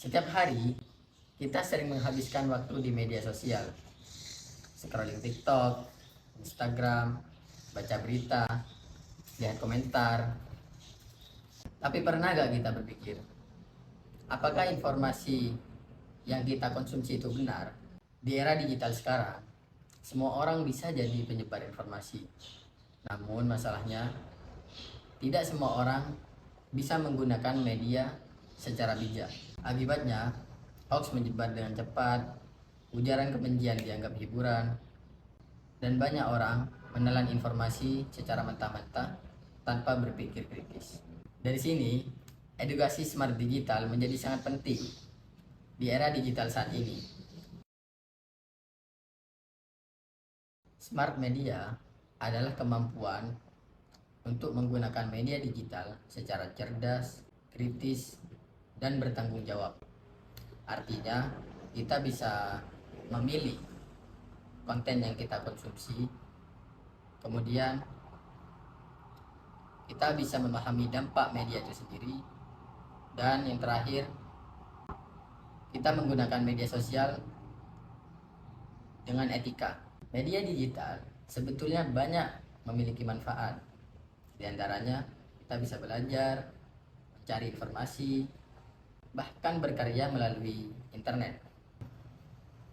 Setiap hari, kita sering menghabiskan waktu di media sosial, scrolling TikTok, Instagram, baca berita, lihat komentar. Tapi pernah gak kita berpikir, apakah informasi yang kita konsumsi itu benar? Di era digital sekarang, semua orang bisa jadi penyebar informasi. Namun masalahnya, tidak semua orang bisa menggunakan media secara bijak. Akibatnya, hoax menyebar dengan cepat, ujaran kebencian dianggap hiburan, dan banyak orang menelan informasi secara mentah-mentah tanpa berpikir kritis. Dari sini, edukasi smart digital menjadi sangat penting di era digital saat ini. Smart media adalah kemampuan untuk menggunakan media digital secara cerdas, kritis, dan bertanggung jawab. Artinya, kita bisa memilih konten yang kita konsumsi, kemudian kita bisa memahami dampak media itu sendiri, dan yang terakhir, kita menggunakan media sosial dengan etika. Media digital sebetulnya banyak memiliki manfaat. Di antaranya, kita bisa belajar, mencari informasi, bahkan berkarya melalui internet.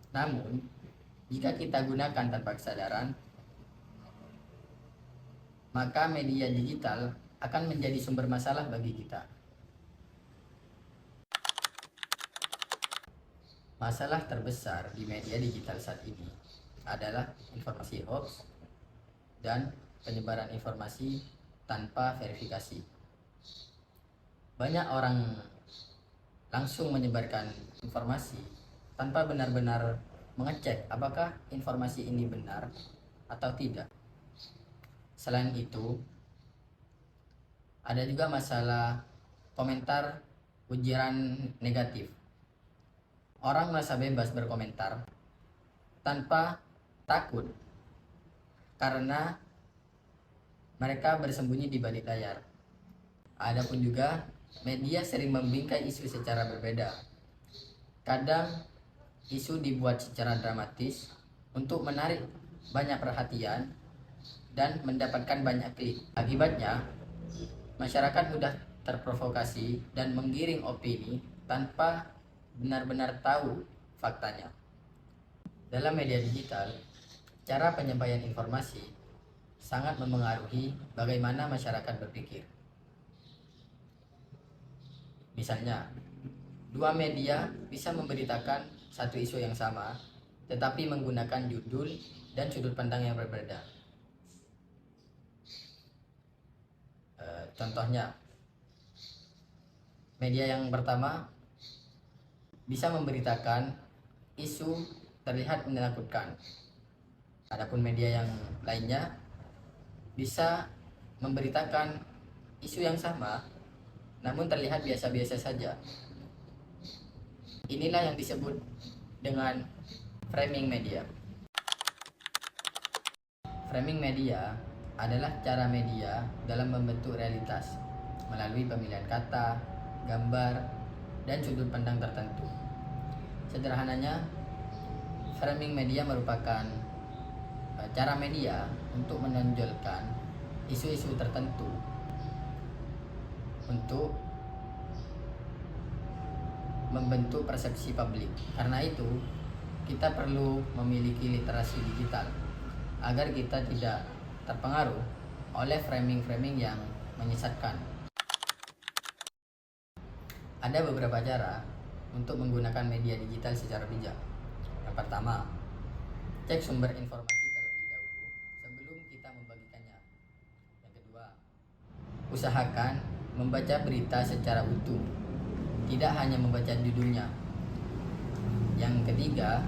Namun, jika kita gunakan tanpa kesadaran, maka media digital akan menjadi sumber masalah bagi kita. Masalah terbesar di media digital saat ini adalah informasi hoax dan penyebaran informasi tanpa verifikasi. Banyak orang langsung menyebarkan informasi tanpa benar-benar mengecek apakah informasi ini benar atau tidak. Selain itu, ada juga masalah komentar ujaran negatif. Orang merasa bebas berkomentar tanpa takut karena mereka bersembunyi di balik layar. Adapun juga media sering membingkai isu secara berbeda. Kadang isu dibuat secara dramatis untuk menarik banyak perhatian dan mendapatkan banyak klik. Akibatnya, masyarakat mudah terprovokasi dan menggiring opini tanpa benar-benar tahu faktanya. Dalam media digital, cara penyampaian informasi sangat memengaruhi bagaimana masyarakat berpikir. Misalnya, dua media bisa memberitakan satu isu yang sama, tetapi menggunakan judul dan sudut pandang yang berbeda. Contohnya, media yang pertama bisa memberitakan isu terlihat menakutkan. Adapun media yang lainnya bisa memberitakan isu yang sama, namun terlihat biasa-biasa saja. Inilah yang disebut dengan framing media. Framing media adalah cara media dalam membentuk realitas melalui pemilihan kata, gambar, dan sudut pandang tertentu. Sederhananya, framing media merupakan cara media untuk menonjolkan isu-isu tertentu untuk membentuk persepsi publik. Karena itu, kita perlu memiliki literasi digital agar kita tidak terpengaruh oleh framing-framing yang menyesatkan. Ada beberapa cara untuk menggunakan media digital secara bijak. Yang pertama, cek sumber informasi terlebih dahulu sebelum kita membagikannya. Yang kedua, usahakan membaca berita secara utuh, tidak hanya membaca judulnya. Yang ketiga,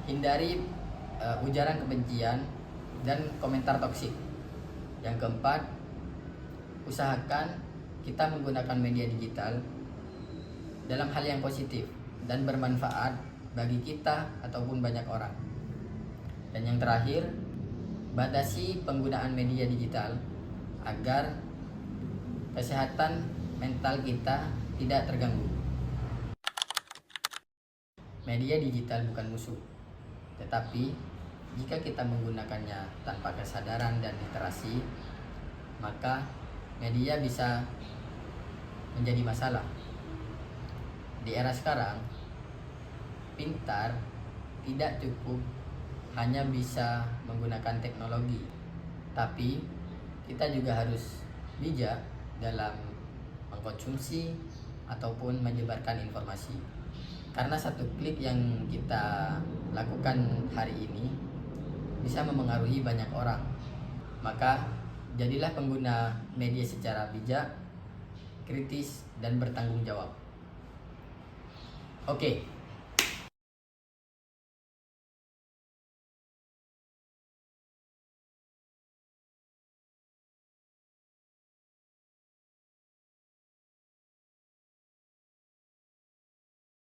hindari ujaran kebencian dan komentar toksik. Yang keempat, usahakan kita menggunakan media digital dalam hal yang positif dan bermanfaat bagi kita ataupun banyak orang. Dan yang terakhir, batasi penggunaan media digital agar kesehatan mental kita tidak terganggu. Media digital bukan musuh, tetapi jika kita menggunakannya tanpa kesadaran dan literasi, maka media bisa menjadi masalah. Di era sekarang, pintar tidak cukup hanya bisa menggunakan teknologi, tapi kita juga harus bijak dalam mengkonsumsi ataupun menyebarkan informasi. Karena satu klik yang kita lakukan hari ini bisa memengaruhi banyak orang. Maka jadilah pengguna media secara bijak, kritis, dan bertanggung jawab. Oke.